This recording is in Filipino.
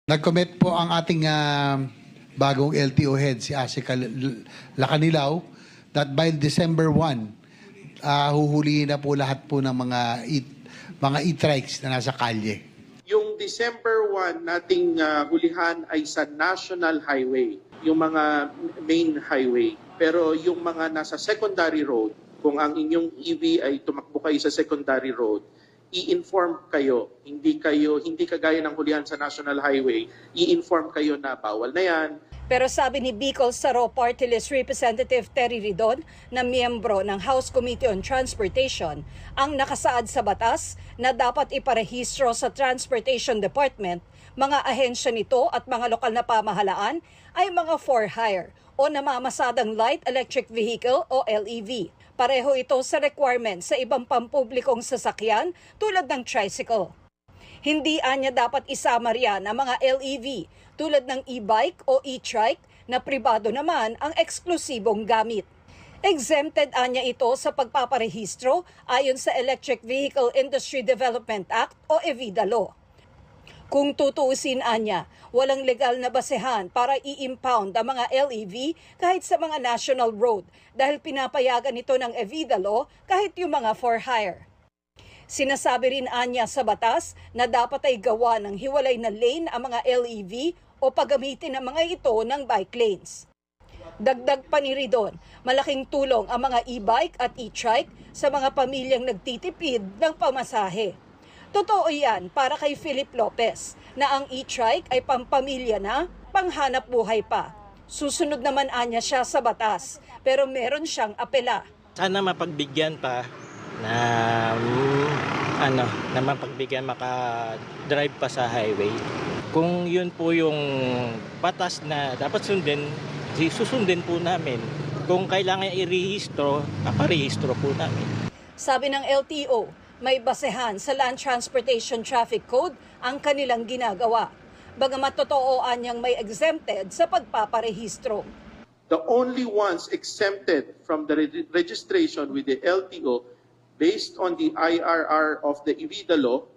Nag-commit po ang ating bagong LTO head, si Asica Lacanilaw, that by December 1, huhulihin na po lahat po ng mga e-trikes na nasa kalye. Yung December 1 nating hulihan ay sa National Highway, yung mga main highway. Pero yung mga nasa secondary road, kung ang inyong EV ay tumakbo kayo sa secondary road, i-inform kayo. Hindi kagaya ng hulihan sa National Highway, i-inform kayo na bawal na yan. Pero sabi ni Bicol Saro Party List Representative Terry Ridon na miyembro ng House Committee on Transportation, ang nakasaad sa batas na dapat iparehistro sa Transportation Department, mga ahensya nito at mga lokal na pamahalaan ay mga for hire o namamasadang light electric vehicle o LEV. Pareho ito sa requirement sa ibang pampublikong sasakyan tulad ng tricycle. Hindi anya dapat isama riyan ang mga LEV tulad ng e-bike o e-trike na pribado naman ang eksklusibong gamit. Exempted anya ito sa pagpaparehistro ayon sa Electric Vehicle Industry Development Act o EVIDA Law. Kung tutuusin anya, walang legal na basehan para i-impound ang mga LEV kahit sa mga national road dahil pinapayagan ito ng EVIDA Law kahit yung mga for hire. Sinasabi rin anya sa batas na dapat ay gawa ng hiwalay na lane ang mga LEV o paggamitin ang mga ito ng bike lanes. Dagdag pa ni Ridon, malaking tulong ang mga e-bike at e-trike sa mga pamilyang nagtitipid ng pamasahe. Totoo yan para kay Philip Lopez na ang e-trike ay pampamilya na, panghanap buhay pa. Susunod naman anya siya sa batas pero meron siyang apela. Sana mapagbigyan pa na na mapagbigyan maka-drive pa sa highway. Kung yun po yung batas na dapat sundin, susundin po namin. Kung kailangan i-rehistro, paparehistro po namin. Sabi ng LTO, may basehan sa Land Transportation Traffic Code ang kanilang ginagawa. Bagamat totoo anyang may exempted sa pagpaparehistro. The only ones exempted from the registration with the LTO based on the IRR of the EVIDA Law